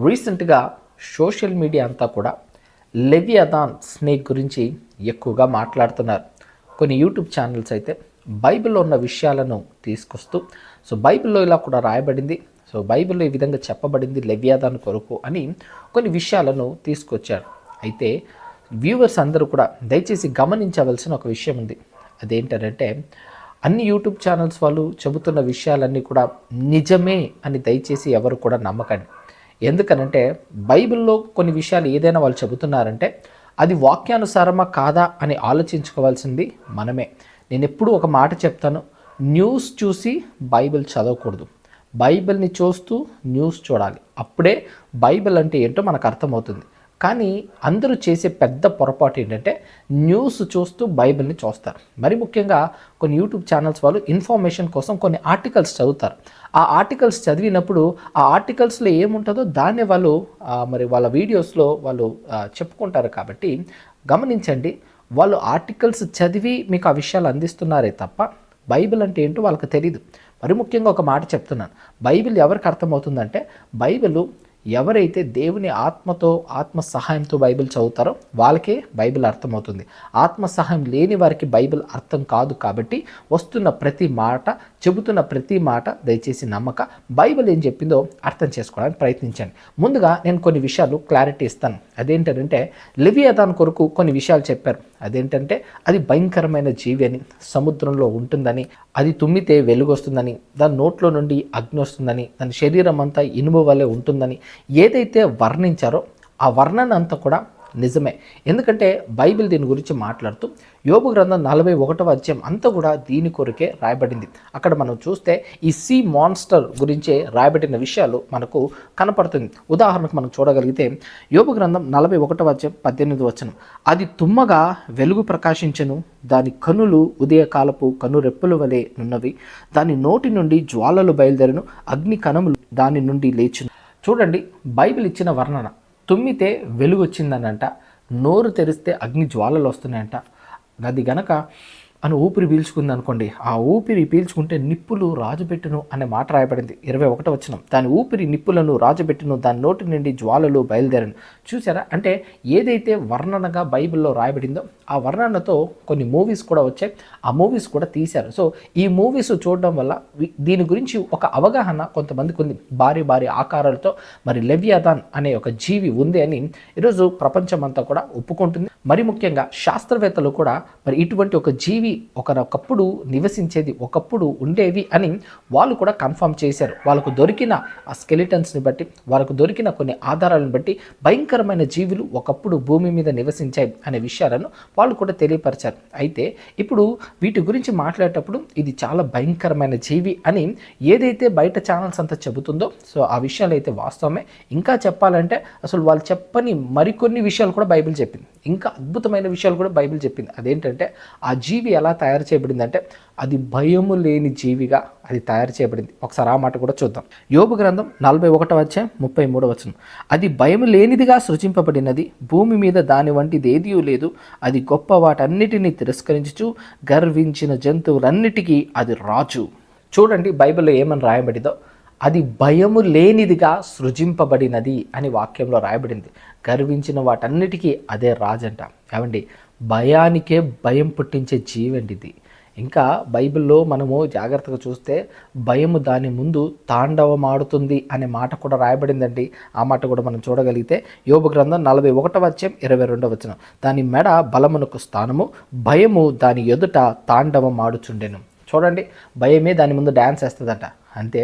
రీసెంట్గా social media అంతా కూడా లెవియాథాన్ స్నేక్ గురించి ఎక్కువగా మాట్లాడుతున్నారు. కొన్ని యూట్యూబ్ ఛానల్స్ అయితే బైబిల్లో ఉన్న విషయాలను తీసుకొస్తూ బైబిల్లో ఇలా కూడా రాయబడింది, బైబిల్లో ఈ విధంగా చెప్పబడింది లెవియాథాన్ కొరకు అని కొన్ని విషయాలను తీసుకొచ్చారు. అయితే వ్యూవర్స్ అందరూ కూడా దయచేసి గమనించవలసిన ఒక విషయం ఉంది. అదేంటంటే అన్ని యూట్యూబ్ ఛానల్స్ వాళ్ళు చెబుతున్న విషయాలన్నీ కూడా నిజమే అని దయచేసి ఎవరు కూడా నమ్మకండి. ఎందుకనంటే బైబిల్లో కొన్ని విషయాలు ఏదైనా వాళ్ళు చెబుతున్నారంటే అది వాక్యానుసారమా కాదా అని ఆలోచించుకోవాల్సింది మనమే. నేను ఎప్పుడూ ఒక మాట చెప్తాను, న్యూస్ చూసి బైబిల్ చదవకూడదు, బైబిల్ని చూస్తూ న్యూస్ చూడాలి. అప్పుడే బైబిల్ అంటే ఏంటో మనకు అర్థమవుతుంది. కానీ అందరూ చేసే పెద్ద పొరపాటు ఏంటంటే న్యూస్ చూస్తూ బైబిల్ని చూస్తారు. మరి ముఖ్యంగా కొన్ని యూట్యూబ్ ఛానల్స్ వాళ్ళు ఇన్ఫర్మేషన్ కోసం కొన్ని ఆర్టికల్స్ చదువుతారు. ఆ ఆర్టికల్స్ చదివినప్పుడు ఆ ఆర్టికల్స్లో ఏముంటుందో దాన్ని వాళ్ళు మరి వాళ్ళ వీడియోస్లో వాళ్ళు చెప్పుకుంటారు. కాబట్టి గమనించండి, వాళ్ళు ఆర్టికల్స్ చదివి మీకు ఆ విషయాలు అందిస్తున్నారే తప్ప బైబిల్ అంటే ఏంటో వాళ్ళకి తెలీదు. మరి ముఖ్యంగా ఒక మాట చెప్తున్నాను, బైబిల్ ఎవరికి అర్థమవుతుందంటే బైబిల్ ఎవరైతే దేవుని ఆత్మతో ఆత్మ సహాయంతో బైబిల్ చదువుతారో వాళ్ళకే బైబిల్ అర్థమవుతుంది. ఆత్మ సహాయం లేని వారికి బైబిల్ అర్థం కాదు. కాబట్టి వస్తున్న ప్రతి మాట, చెబుతున్న ప్రతి మాట దయచేసి నమ్మక, బైబిల్ ఏం చెప్పిందో అర్థం చేసుకోవడానికి ప్రయత్నించండి. ముందుగా నేను కొన్ని విషయాలు క్లారిటీ ఇస్తాను. అదేంటంటే లెవియాథాన్ కొరకు కొన్ని విషయాలు చెప్పారు. అదేంటంటే అది భయంకరమైన జీవి అని, సముద్రంలో ఉంటుందని, అది తుమ్మితే వెలుగు వస్తుందని, దాని నోట్లో నుండి అగ్ని వస్తుందని, దాని శరీరం అంతా ఇనుము వలె ఉంటుందని ఏదైతే వర్ణించారో ఆ వర్ణన అంతా కూడా నిజమే. ఎందుకంటే బైబిల్ దీని గురించి మాట్లాడుతూ యోబు గ్రంథం 41వ అధ్యాయం అంతా కూడా దీని కొరకే రాయబడింది. అక్కడ మనం చూస్తే ఈ సీ మాన్స్టర్ గురించే రాయబడిన విషయాలు మనకు కనపడుతుంది. ఉదాహరణకు మనం చూడగలిగితే యోబు గ్రంథం 41వ అధ్యాయం 18వ వచనం, అది తుమ్మగా వెలుగు ప్రకాశించెను, దాని కనులు ఉదయకాలపు కనురెప్పుల వలె నున్నవి, దాని నోటి నుండి జ్వాలలు బయలుదేరను, అగ్ని కణములు దాని నుండి లేచును. చూడండి, బైబిల్ ఇచ్చిన వర్ణన, తుమ్మితే వెలుగు వచ్చిందనంట, నోరు తెరిస్తే అగ్ని జ్వాలలు వస్తున్నాయంట. అది గనక అని ఊపిరి పీల్చుకుంది అనుకోండి, ఆ ఊపిరి పీల్చుకుంటే నిప్పులు రాజుపెట్టును అనే మాట రాయబడింది. 21వ వచనం, దాని ఊపిరి నిప్పులను రాజుపెట్టును, దాని నోటి నుండి జ్వాలలు బయలుదేరను. చూసారా, అంటే ఏదైతే వర్ణనగా బైబిల్లో రాయబడిందో ఆ వర్ణనతో కొన్ని మూవీస్ కూడా వచ్చాయి, ఆ మూవీస్ కూడా తీశారు. ఈ మూవీస్ చూడడం వల్ల దీని గురించి ఒక అవగాహన కొంతమందికి ఉంది. భారీ భారీ ఆకారాలతో మరి లెవియాథాన్ అనే ఒక జీవి ఉంది అని ఈరోజు ప్రపంచం అంతా కూడా ఒప్పుకుంటుంది. మరి ముఖ్యంగా శాస్త్రవేత్తలు కూడా మరి ఇటువంటి ఒక జీవి ఒకప్పుడు నివసించేది, ఒకప్పుడు ఉండేవి అని వాళ్ళు కూడా కన్ఫర్మ్ చేశారు. వాళ్ళకు దొరికిన ఆ స్కెలిటన్స్ని బట్టి, వాళ్ళకు దొరికిన కొన్ని ఆధారాలను బట్టి భయంకరమైన జీవులు ఒకప్పుడు భూమి మీద నివసించాయి అనే విషయాలను వాళ్ళు కూడా తెలియపరిచారు. అయితే ఇప్పుడు వీటి గురించి మాట్లాడేటప్పుడు ఇది చాలా భయంకరమైన జీవి అని ఏదైతే బయట ఛానల్స్ అంతా చెబుతుందో ఆ విషయాలు అయితే వాస్తవమే. ఇంకా చెప్పాలంటే అసలు వాళ్ళు చెప్పని మరికొన్ని విషయాలు కూడా బైబిల్ చెప్పింది, ఇంకా అద్భుతమైన విషయాలు కూడా బైబిల్ చెప్పింది. అదేంటంటే ఆ జీవి ఎలా తయారు చేయబడిందంటే అది భయము లేని జీవిగా అది తయారు చేయబడింది. ఒకసారి ఆ మాట కూడా చూద్దాం. యోబు గ్రంథం 41వ అధ్యాయం 33వ వచనం, అది భయము లేనిదిగా సృజింపబడినది, భూమి మీద దాని వంటిది ఏదీ లేదు, అది గొప్ప వాటన్నిటినీ తిరస్కరించుచు గర్వించిన జంతువులన్నిటికీ అది రాజు. చూడండి, బైబిల్లో ఏమని రాయబడిందో, అది భయము లేనిదిగా సృజింపబడినది అని వాక్యంలో రాయబడింది. గర్వించిన వాటన్నిటికీ అదే రాజంట. ఏమండి, భయానికే భయం పుట్టించే జీవండి ఇది. ఇంకా బైబిల్లో మనము జాగ్రత్తగా చూస్తే భయము దాని ముందు తాండవమాడుతుంది అనే మాట కూడా రాయబడిందండి. ఆ మాట కూడా మనం చూడగలిగితే యోబు గ్రంథం 41వ అధ్యాయం 22వ వచనం, దాని మెడ బలమునకు స్థానము, భయము దాని ఎదుట తాండవమాడుచుండెను. చూడండి, భయమే దాని ముందు డ్యాన్స్ వేస్తుందట. అంటే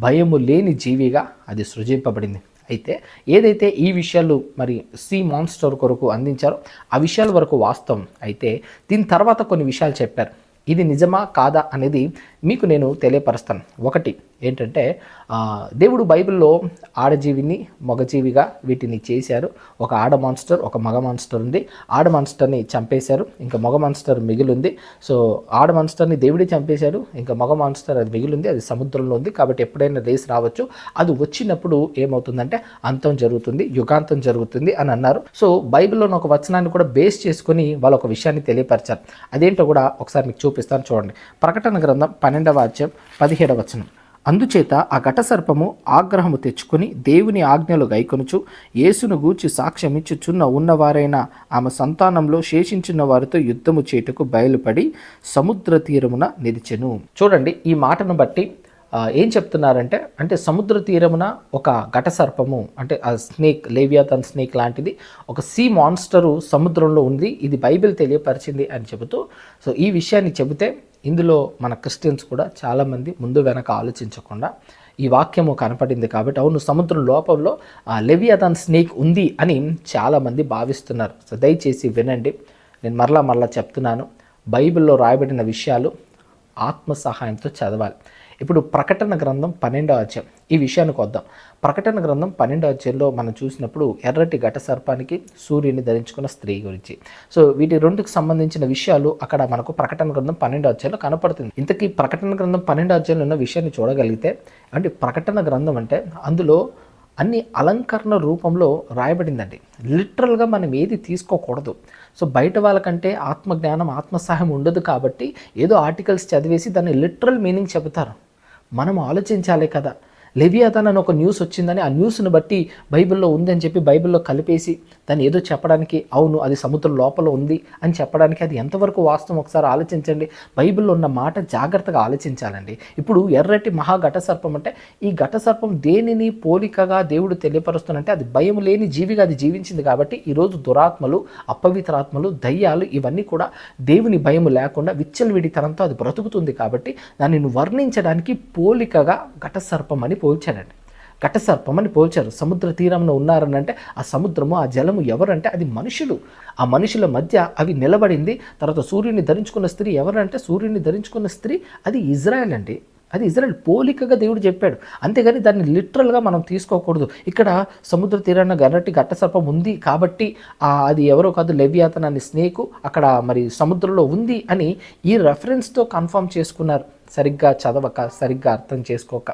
భయము లేని జీవిగా అది సృజింపబడింది. అయితే ఏదైతే ఈ విషయాలు మరి సీ మాన్స్టర్ కొరకు అందించారో ఆ విషయాల వరకు వాస్తవం. అయితే దీని తర్వాత కొన్ని విషయాలు చెప్పారు. ఇది నిజమా కాదా అనేది మీకు నేను తెలియపరుస్తాను. ఒకటి ఏంటంటే దేవుడు బైబిల్లో ఆడజీవిని మగజీవిగా వీటిని చేశారు. ఒక ఆడ మాన్స్టర్, ఒక మగ మాన్స్టర్ ఉంది. ఆడ మాన్స్టర్ని చంపేశారు, ఇంకా మగ మాన్స్టర్ మిగిలింది. ఆడ మాన్స్టర్ని దేవుడే చంపేశారు, ఇంకా మగ మాన్స్టర్ అది మిగిలింది, అది సముద్రంలో ఉంది. కాబట్టి ఎప్పుడైనా రేస్ రావచ్చు, అది వచ్చినప్పుడు ఏమవుతుందంటే అంతం జరుగుతుంది, యుగాంతం జరుగుతుంది అని అన్నారు. బైబిల్లోని ఒక వచనాన్ని కూడా బేస్ చేసుకొని వాళ్ళు ఒక విషయాన్ని తెలియపరిచారు. అదేంటో కూడా ఒకసారి మీకు చూపిస్తాను, చూడండి. ప్రకటన గ్రంథం 12వ అధ్యాయం 17వ వచనం, అందుచేత ఆ ఘటసర్పము ఆగ్రహము తెచ్చుకొని దేవుని ఆజ్ఞలు గైకొనుచు యేసును గూర్చి సాక్ష్యమిచ్చుచున్న ఉన్నవారైన ఆమె సంతానంలో శేషించిన వారితో యుద్ధము చేటుకు బయలుపడి సముద్ర తీరమున నిలిచెను. చూడండి, ఈ మాటను బట్టి ఏం చెప్తున్నారంటే, అంటే సముద్ర తీరమున ఒక ఘటసర్పము, అంటే ఆ స్నేక్, లేవియాథన్ స్నేక్ లాంటిది, ఒక సీ మాన్స్టరు సముద్రంలో ఉంది, ఇది బైబిల్ తెలియపరిచింది అని చెబుతూ, సో ఈ విషయాన్ని చెబితే ఇందులో మన క్రిస్టియన్స్ కూడా చాలామంది ముందు వెనక ఆలోచించకుండా ఈ వాక్యము కనపడింది కాబట్టి అవును సముద్రం లోపంలో లెవియాథన్ స్నేక్ ఉంది అని చాలామంది భావిస్తున్నారు. సో దయచేసి వినండి, నేను మరలా చెప్తున్నాను, బైబిల్లో రాయబడిన విషయాలు ఆత్మ సహాయంతో చదవాలి. ఇప్పుడు ప్రకటన గ్రంథం 12వ అధ్యాయం, ఈ విషయానికి వద్దాం. ప్రకటన గ్రంథం 12వ అధ్యాయంలో మనం చూసినప్పుడు ఎర్రటి ఘట సర్పానికి సూర్యుని ధరించుకున్న స్త్రీ గురించి, సో వీటి రెండుకి సంబంధించిన విషయాలు అక్కడ మనకు ప్రకటన గ్రంథం 12వ అధ్యాయంలో కనపడుతుంది. ఇంతకీ ప్రకటన గ్రంథం 12వ అధ్యాయంలో ఉన్న విషయాన్ని చూడగలిగితే, అంటే ప్రకటన గ్రంథం అంటే అందులో అన్ని అలంకరణ రూపంలో రాయబడిందండి. లిటరల్గా మనం ఏది తీసుకోకూడదు. సో బయట వాళ్ళకంటే ఆత్మజ్ఞానం, ఆత్మసహాయం ఉండదు కాబట్టి ఏదో ఆర్టికల్స్ చదివేసి దాన్ని లిటరల్ మీనింగ్ చెబుతారు. మనం ఆలోచించాలి కదా. లెవియాథన్ అని ఒక న్యూస్ వచ్చిందని ఆ న్యూస్ని బట్టి బైబిల్లో ఉందని చెప్పి బైబిల్లో కలిపేసి దాన్ని ఏదో చెప్పడానికి, అవును అది సముద్రం లోపల ఉంది అని చెప్పడానికి అది ఎంతవరకు వాస్తవం ఒకసారి ఆలోచించండి. బైబిల్లో ఉన్న మాట జాగ్రత్తగా ఆలోచించాలండి. ఇప్పుడు ఎర్రటి మహాఘట సర్పం అంటే, ఈ ఘట సర్పం దేనిని పోలికగా దేవుడు తెలియపరుస్తున్నంటే అది భయం లేని జీవిగా అది జీవించింది కాబట్టి ఈరోజు దురాత్మలు, అపవిత్రాత్మలు, దయ్యాలు ఇవన్నీ కూడా దేవుని భయం లేకుండా విచ్చలవిడితనంతో అది బ్రతుకుతుంది కాబట్టి దానిని వర్ణించడానికి పోలికగా ఘట సర్పం అని పోల్చారండి. ఘటసర్పం అని పోల్చారు. సముద్ర తీరంలో ఉన్నారనంటే ఆ సముద్రము, ఆ జలము ఎవరంటే అది మనుషులు. ఆ మనుషుల మధ్య అవి నిలబడింది. తర్వాత సూర్యుని ధరించుకున్న స్త్రీ ఎవరంటే, సూర్యుని ధరించుకున్న స్త్రీ అది ఇజ్రాయెల్ అండి. అది ఇజ్రాయెల్ పోలికగా దేవుడు చెప్పాడు, అంతేగాని దాన్ని లిటరల్గా మనం తీసుకోకూడదు. ఇక్కడ సముద్ర తీరాన ఎర్రటి ఘట్టసర్పం ఉంది కాబట్టి అది ఎవరో కాదు, లెవియాథన్ అనే స్నేకు అక్కడ మరి సముద్రంలో ఉంది అని ఈ రెఫరెన్స్తో కన్ఫర్మ్ చేసుకున్నారు. సరిగ్గా చదవక, సరిగ్గా అర్థం చేసుకోక,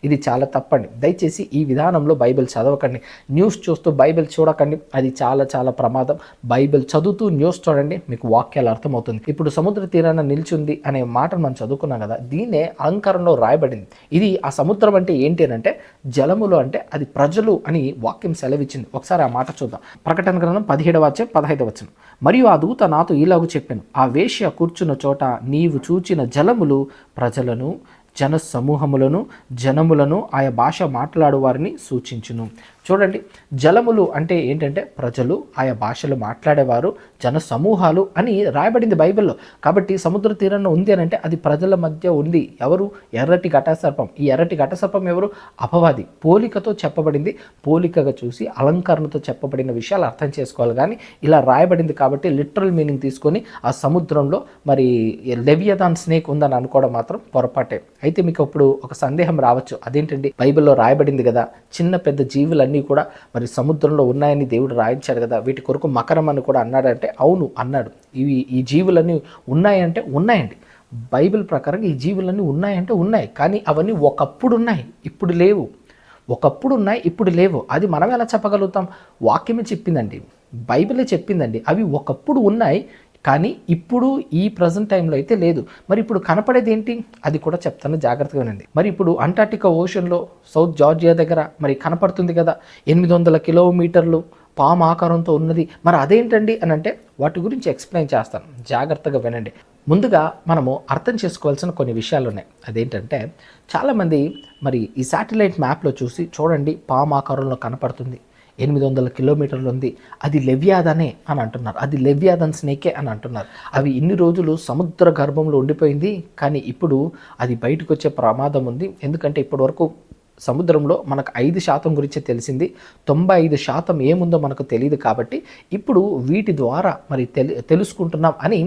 ఇది చాలా తప్పండి. దయచేసి ఈ విధానంలో బైబిల్ చదవకండి. న్యూస్ చూస్తూ బైబిల్ చూడకండి, అది చాలా చాలా ప్రమాదం. బైబిల్ చదువుతూ న్యూస్ చూడండి, మీకు వాక్యాలు అర్థమవుతుంది. ఇప్పుడు సముద్ర తీరాన నిల్చుంది అనే మాటను మనం చదువుకున్నాం కదా, దీన్నే అలంకారంలో రాయబడింది. ఇది ఆ సముద్రం అంటే ఏంటి అని అంటే జలములు, అంటే అది ప్రజలు అని వాక్యం సెలవిచ్చింది. ఒకసారి ఆ మాట చూద్దాం. ప్రకటన గ్రంథం 17వ అధ్యాయం 15వ వచనం. మరియు ఆ దూత నాతో ఈలాగు చెప్పాను, ఆ వేశ్య కూర్చున్న చోట నీవు చూచిన జలములు ప్రజలను, జన సమూహములను, జనములను, ఆయా భాష మాట్లాడు వారిని సూచించును. చూడండి, జలములు అంటే ఏంటంటే ప్రజలు, ఆయా భాషలు మాట్లాడేవారు, జన సమూహాలు అని రాయబడింది బైబిల్లో. కాబట్టి సముద్ర తీరాన్ని ఉంది అని అంటే అది ప్రజల మధ్య ఉంది. ఎవరు? ఎర్రటి ఘటసర్పం. ఈ ఎర్రటి ఘటసర్పం ఎవరు? అపవాది. పోలికతో చెప్పబడింది. పోలికగా చూసి అలంకరణతో చెప్పబడిన విషయాలు అర్థం చేసుకోవాలి. కానీ ఇలా రాయబడింది కాబట్టి లిటరల్ మీనింగ్ తీసుకొని ఆ సముద్రంలో మరి లెవియాథన్ స్నేక్ ఉందని అనుకోవడం మాత్రం పొరపాటే. అయితే మీకు ఇప్పుడు ఒక సందేహం రావచ్చు, అదేంటండి బైబిల్లో రాయబడింది కదా, చిన్న పెద్ద జీవులన్నీ కూడా మరి సముద్రంలో ఉన్నాయని దేవుడు రాయించాడు కదా, వీటి కొరకు మకరం అని కూడా అన్నాడంటే అవును అన్నాడు. ఈ జీవులన్నీ ఉన్నాయంటే ఉన్నాయండి. బైబిల్ ప్రకారం ఈ జీవులన్నీ ఉన్నాయంటే ఉన్నాయి, కానీ అవన్నీ ఒకప్పుడు ఉన్నాయి, ఇప్పుడు లేవు. ఒకప్పుడు ఉన్నాయి, ఇప్పుడు లేవు. అది మనం ఎలా చెప్పగలుగుతాం? వాక్యమే చెప్పిందండి, బైబిలే చెప్పిందండి. అవి ఒకప్పుడు ఉన్నాయి కానీ ఇప్పుడు ఈ ప్రజెంట్ టైంలో అయితే లేదు. మరి ఇప్పుడు కనపడేది ఏంటి? అది కూడా చెప్తాను, జాగ్రత్తగా వినండి. మరి ఇప్పుడు అంటార్టికా ఓషన్లో సౌత్ జార్జియా దగ్గర మరి కనపడుతుంది కదా, 800 కిలోమీటర్లు పాము ఆకారంతో ఉన్నది. మరి అదేంటండి అని అంటే వాటి గురించి ఎక్స్ప్లెయిన్ చేస్తాను, జాగ్రత్తగా వినండి. ముందుగా మనము అర్థం చేసుకోవాల్సిన కొన్ని విషయాలు ఉన్నాయి. అదేంటంటే చాలామంది మరి ఈ శాటిలైట్ మ్యాప్లో చూసి చూడండి పాము ఆకారంలో కనపడుతుంది, 800 కిలోమీటర్లు ఉంది, అది లెవియాథనే అని అంటున్నారు, అది లెవియాథన్ స్నేకే అని అంటున్నారు. అవి ఇన్ని రోజులు సముద్ర గర్భంలో ఉండిపోయింది, కానీ ఇప్పుడు అది బయటకు వచ్చే ప్రమాదం ఉంది. ఎందుకంటే ఇప్పటి వరకు సముద్రంలో మనకు 5% గురించి తెలిసింది, 95% ఏముందో మనకు తెలియదు. కాబట్టి ఇప్పుడు వీటి ద్వారా మరి తెలుసుకుంటున్నాం అని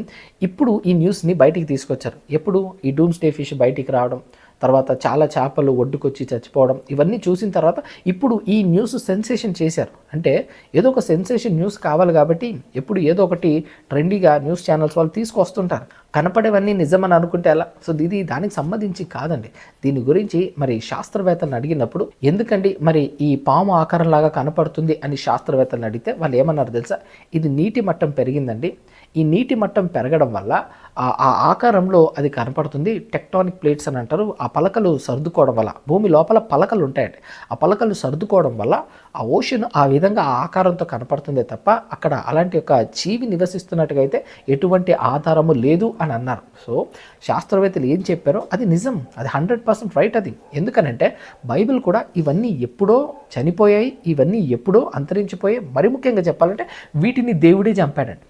ఇప్పుడు ఈ న్యూస్ని బయటికి తీసుకొచ్చారు. ఎప్పుడు ఈ డూమ్స్డే ఫిష్ బయటికి రావడం, తర్వాత చాలా చేపలు ఒడ్డుకొచ్చి చచ్చిపోవడం, ఇవన్నీ చూసిన తర్వాత ఇప్పుడు ఈ న్యూస్ సెన్సేషన్ చేశారు. అంటే ఏదో ఒక సెన్సేషన్ న్యూస్ కావాలి కాబట్టి ఎప్పుడు ఏదో ఒకటి ట్రెండీగా న్యూస్ ఛానల్స్ వాళ్ళు తీసుకొస్తుంటారు. కనపడేవన్నీ నిజమని అనుకుంటే ఎలా? సో ఇది దానికి సంబంధించి కాదండి. దీని గురించి మరి శాస్త్రవేత్తలను అడిగినప్పుడు ఎందుకండి మరి ఈ పాము ఆకారంలాగా కనపడుతుంది అని శాస్త్రవేత్తలను అడిగితే వాళ్ళు ఏమన్నారు తెలుసా? ఇది నీటి మట్టం పెరిగిందండి. ఈ నీటి మట్టం పెరగడం వల్ల ఆ ఆకారంలో అది కనపడుతుంది. టెక్టానిక్ ప్లేట్స్ అని అంటారు. ఆ పలకలు సర్దుకోవడం వల్ల, భూమి లోపల పలకలు ఉంటాయండి. ఆ పలకలు సర్దుకోవడం వల్ల ఆ ఓషన్ ఆ విధంగా ఆ ఆకారంతో కనపడుతుందే తప్ప అక్కడ అలాంటి ఒక జీవి నివసిస్తున్నట్టుగా అయితే ఎటువంటి ఆధారము లేదు అని అన్నారు. సో శాస్త్రవేత్తలు ఏం చెప్పారో అది నిజం, అది 100% రైట్. అది ఎందుకనంటే బైబిల్ కూడా ఇవన్నీ ఎప్పుడో చనిపోయాయి, ఇవన్నీ ఎప్పుడో అంతరించిపోయాయి. మరి ముఖ్యంగా చెప్పాలంటే వీటిని దేవుడే చంపాడండి.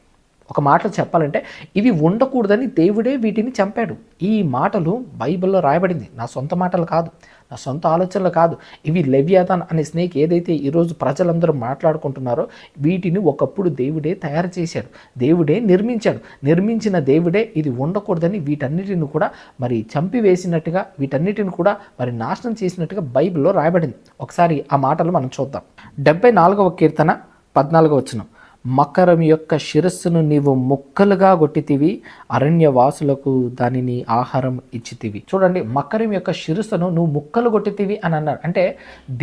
ఒక మాటలో చెప్పాలంటే ఇవి ఉండకూడదని దేవుడే వీటిని చంపాడు. ఈ మాటలు బైబిల్లో రాయబడింది. నా సొంత మాటలు కాదు, నా సొంత ఆలోచనలు కాదు. ఇవి లెవియాథాన్ అనే స్నేక్ ఏదైతే ఈరోజు ప్రజలందరూ మాట్లాడుకుంటున్నారో వీటిని ఒకప్పుడు దేవుడే తయారు చేశాడు, దేవుడే నిర్మించాడు. నిర్మించిన దేవుడే ఇది ఉండకూడదని వీటన్నిటిని కూడా మరి చంపివేసినట్టుగా, వీటన్నిటిని కూడా మరి నాశనం చేసినట్టుగా బైబిల్లో రాయబడింది. ఒకసారి ఆ మాటలు మనం చూద్దాం. 74వ కీర్తన 14వ వచనం. మకరం యొక్క శిరస్సును నీవు ముక్కలుగా కొట్టితివి, అరణ్యవాసులకు దానిని ఆహారం ఇచ్చితివి. చూడండి, మకరం యొక్క శిరస్సును నువ్వు ముక్కలు కొట్టితివి అని అన్నారు. అంటే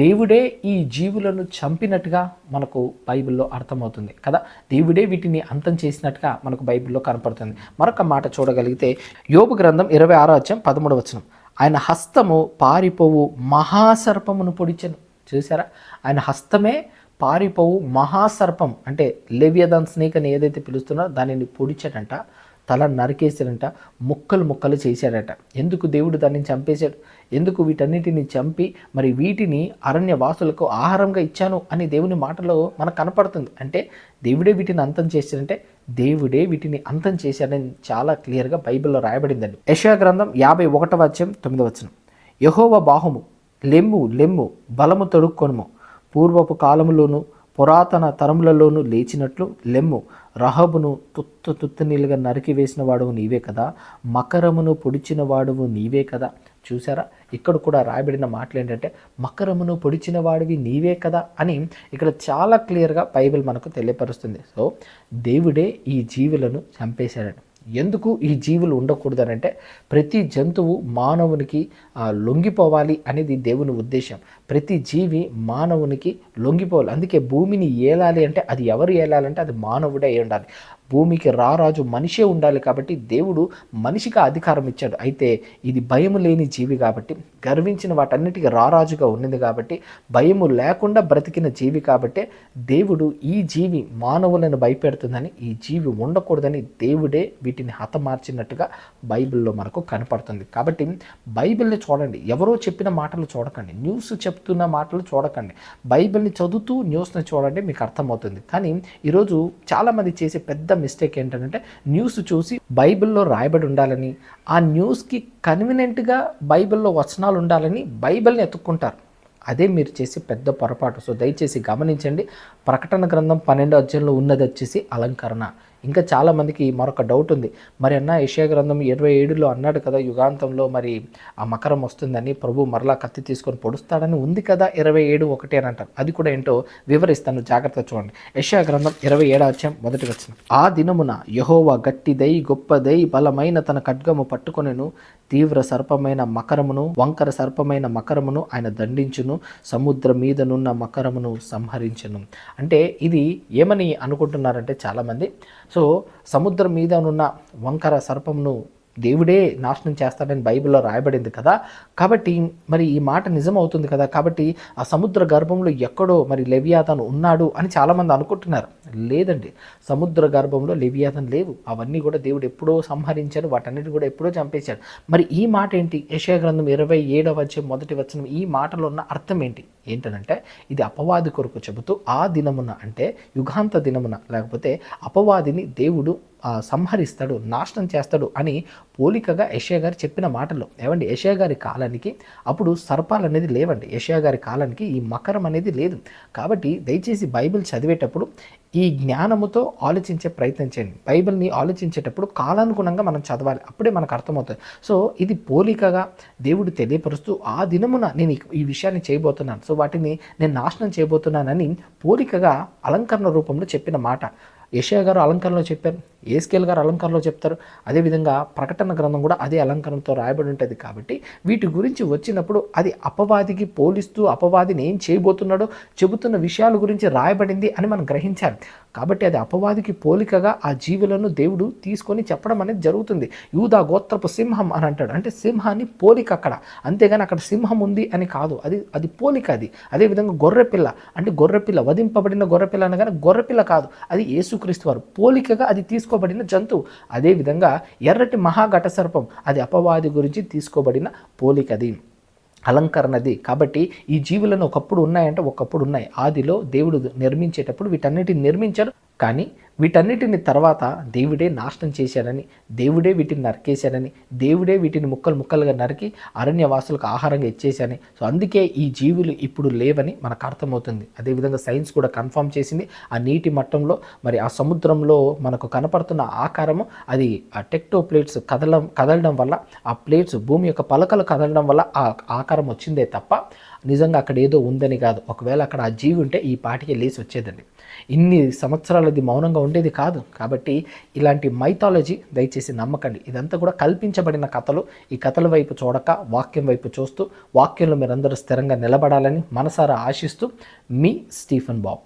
దేవుడే ఈ జీవులను చంపినట్టుగా మనకు బైబిల్లో అర్థమవుతుంది కదా. దేవుడే వీటిని అంతం చేసినట్టుగా మనకు బైబిల్లో కనపడుతుంది. మరొక మాట చూడగలిగితే యోబు గ్రంథం 26వ అధ్యాయం 13వ వచనం. ఆయన హస్తము పారిపోవు మహాసర్పమును పొడిచెను. చూసారా, ఆయన హస్తమే పారిపోవు మహాసర్పం అంటే లెవియథాన్ స్నేక్ అని ఏదైతే పిలుస్తున్నారో దానిని పొడిచాడంట, తల నరికేసాడంట, ముక్కలు ముక్కలు చేశాడట. ఎందుకు దేవుడు దాన్ని చంపేశాడు? ఎందుకు వీటన్నిటిని చంపి మరి వీటిని అరణ్యవాసులకు ఆహారంగా ఇచ్చాను అని దేవుని మాటలో మనకు కనపడుతుంది. అంటే దేవుడే వీటిని అంతం చేశాడంటే దేవుడే వీటిని అంతం చేశాడని చాలా క్లియర్గా బైబిల్లో రాయబడిందండి. యెషయా గ్రంథం 51వ అధ్యాయం 9వ వచనం. యెహోవా బాహుము లెమ్ము లెమ్ము బలము తొడుక్కొనుము, పూర్వపు కాలములోను పురాతన తరములలోనూ లేచినట్లు లెమ్ము, రహబును తుత్తనీలుగా నరికివేసిన వాడువు నీవే కదా, మకరమును పొడిచిన వాడువు నీవే కదా. చూసారా, ఇక్కడ కూడా రాయబడిన మాటలు ఏంటంటే మకరమును పొడిచిన వాడివి నీవే కదా అని ఇక్కడ చాలా క్లియర్గా బైబిల్ మనకు తెలియపరుస్తుంది. సో దేవుడే ఈ జీవులను చంపేశాడని. ఎందుకు ఈ జీవులు ఉండకూడదనంటే ప్రతి జంతువు మానవునికి లొంగిపోవాలి అనేది దేవుని ఉద్దేశం. ప్రతి జీవి మానవునికి లొంగిపోవాలి. అందుకే భూమిని ఏలాలి అంటే అది ఎవరు ఏలాలంటే అది మానవుడే అయి ఉండాలి. భూమికి రారాజు మనిషే ఉండాలి. కాబట్టి దేవుడు మనిషికి అధికారం ఇచ్చాడు. అయితే ఇది భయము లేని జీవి కాబట్టి, గర్వించిన వాటన్నిటికీ రారాజుగా ఉన్నది కాబట్టి, భయము లేకుండా బ్రతికిన జీవి కాబట్టి దేవుడు ఈ జీవి మానవులను భయపెడుతుందని, ఈ జీవి ఉండకూడదని దేవుడే వీటిని హతమార్చినట్టుగా బైబిల్లో మనకు కనపడుతుంది. కాబట్టి బైబిల్ని చూడండి, ఎవరో చెప్పిన మాటలు చూడకండి, న్యూస్ చెప్తున్న మాటలు చూడకండి. బైబిల్ని చదువుతూ న్యూస్ని చూడండి, మీకు అర్థమవుతుంది. కానీ ఈరోజు చాలామంది చేసే పెద్ద మిస్టేక్ ఏంటంటే న్యూస్ చూసి బైబిల్లో రాయబడి ఉండాలని, ఆ న్యూస్కి కన్వీనియంట్గా బైబిల్లో వచనాలు ఉండాలని బైబిల్ని ఎత్తుక్కుంటారు. అదే మీరు చేసే పెద్ద పొరపాటు. సో దయచేసి గమనించండి. ప్రకటన గ్రంథం 12వ అధ్యాయంలో ఉన్నది వచ్చేసి అలంకరణ. ఇంకా చాలామందికి మరొక డౌట్ ఉంది. మరి అన్న యెషయా గ్రంథం 27లో అన్నాడు కదా యుగాంతంలో మరి ఆ మకరం వస్తుందని, ప్రభు మరలా కత్తి తీసుకొని పొడుస్తాడని ఉంది కదా 27:1 అని అంటారు. అది కూడా ఏంటో వివరిస్తాను, జాగ్రత్తగా చూడండి. యెషయా గ్రంథం 27వ అధ్యాయం 1వ వచనం. ఆ దినమున యెహోవా గట్టిదై గొప్పదై బలమైన తన ఖడ్గము పట్టుకొనెను, తీవ్ర సర్పమైన మకరమును వంకర సర్పమైన మకరమును ఆయన దండించును, సముద్రం మీదనున్న మకరమును సంహరించును. అంటే ఇది ఏమని అనుకుంటున్నారంటే చాలామంది, సో సముద్రం మీదనున్న వంకర సర్పమును దేవుడే నాశనం చేస్తాడని బైబిల్లో రాయబడింది కదా. కాబట్టి మరి ఈ మాట నిజం అవుతుంది కదా. కాబట్టి ఆ సముద్ర గర్భంలో ఎక్కడో మరి లెవియాథాన్ ఉన్నాడు అని చాలామంది అనుకుంటున్నారు. లేదండి, సముద్ర గర్భంలో లెవియాథాన్ లేవు. అవన్నీ కూడా దేవుడు ఎప్పుడో సంహరించాడు, వాటన్నిటి కూడా ఎప్పుడో చంపేశాడు. మరి ఈ మాట ఏంటి? యెషయా గ్రంథం 27వ అధ్యాయం 1వ వచనం. ఈ మాటలో ఉన్న అర్థం ఏంటి? ఏంటనంటే ఇది అపవాది కొరకు చెబుతూ ఆ దినమున అంటే యుగాంత దినమున, లేకపోతే అపవాదిని దేవుడు సంహరిస్తాడు, నాశనం చేస్తాడు అని పోలికగా యెషయా గారు చెప్పిన మాటలు. ఏమండి, యెషయా గారి కాలానికి అప్పుడు సర్పాలు అనేది లేవండి. యెషయా గారి కాలానికి ఈ మకరం అనేది లేదు. కాబట్టి దయచేసి బైబిల్ చదివేటప్పుడు ఈ జ్ఞానముతో ఆలోచించే ప్రయత్నం చేయండి. బైబిల్ని ఆలోచించేటప్పుడు కాలానుగుణంగా మనం చదవాలి, అప్పుడే మనకు అర్థమవుతుంది. సో ఇది పోలికగా దేవుడు తెలియపరుస్తూ ఆ దినమున నేను ఈ విషయాన్ని చేయబోతున్నాను, సో వాటిని నేను నాశనం చేయబోతున్నానని పోలికగా అలంకరణ రూపంలో చెప్పిన మాట. యెషయా గారు అలంకరణలో చెప్పారు. ఏస్కేల్ గారు అలంకారంలో చెప్తారు, అదేవిధంగా ప్రకటన గ్రంథం కూడా అదే అలంకారంతో రాయబడి ఉంటుంది. కాబట్టి వీటి గురించి వచ్చినప్పుడు అది అపవాదికి పోలిస్తూ అపవాదిని ఏం చేయబోతున్నాడో చెబుతున్న విషయాల గురించి రాయబడింది అని మనం గ్రహించాలి. కాబట్టి అది అపవాదికి పోలికగా ఆ జీవులను దేవుడు తీసుకొని చెప్పడం అనేది జరుగుతుంది. యూదా గోత్రపు సింహం అని అంటాడు, అంటే సింహాన్ని పోలిక అక్కడ, అంతేగాని అక్కడ సింహం ఉంది అని కాదు, అది పోలిక. అది అదేవిధంగా గొర్రెపిల్ల అంటే గొర్రెపిల్ల, వధింపబడిన గొర్రెపిల్ల అనగానే గొర్రెపిల్ల కాదు, అది యేసుక్రీస్తు వారు, పోలికగా అది తీసుకోబడిన జంతువు. అదేవిధంగా ఎర్రటి మహాఘట సర్పం అది అపవాది గురించి తీసుకోబడిన పోలికది, అలంకరణది. కాబట్టి ఈ జీవులను ఒకప్పుడు ఉన్నాయంటే ఒకప్పుడు ఉన్నాయి. ఆదిలో దేవుడు నిర్మించేటప్పుడు వీటన్నిటిని నిర్మించారు, కానీ వీటన్నిటిని తర్వాత దేవుడే నాశనం చేశాడని, దేవుడే వీటిని నరికేశాడని, దేవుడే వీటిని ముక్కలు ముక్కలుగా నరికి అరణ్యవాసులకు ఆహారంగా ఇచ్చేశాని. సో అందుకే ఈ జీవులు ఇప్పుడు లేవని మనకు అర్థమవుతుంది. అదేవిధంగా సైన్స్ కూడా కన్ఫర్మ్ చేసింది. ఆ నీటి మట్టంలో మరి ఆ సముద్రంలో మనకు కనపడుతున్న ఆకారము అది ఆ టెక్టో ప్లేట్స్ కదలడం వల్ల, ఆ ప్లేట్స్ భూమి యొక్క పలకలు కదలడం వల్ల ఆ ఆకారం వచ్చిందే తప్ప నిజంగా అక్కడ ఏదో ఉందని కాదు. ఒకవేళ అక్కడ ఆ జీవి ఉంటే ఈ పాటికి లేచి వచ్చేదండి, ఇన్ని సంవత్సరాలది మౌనంగా ఉండేది కాదు. కాబట్టి ఇలాంటి మైథాలజీ దయచేసి నమ్మకండి. ఇదంతా కూడా కల్పించబడిన కథలు. ఈ కథల వైపు చూడక వాక్యం వైపు చూస్తూ వాక్యంలో మీరందరూ స్థిరంగా నిలబడాలని మనసారా ఆశిస్తూ మీ స్టీఫెన్ బాబ్.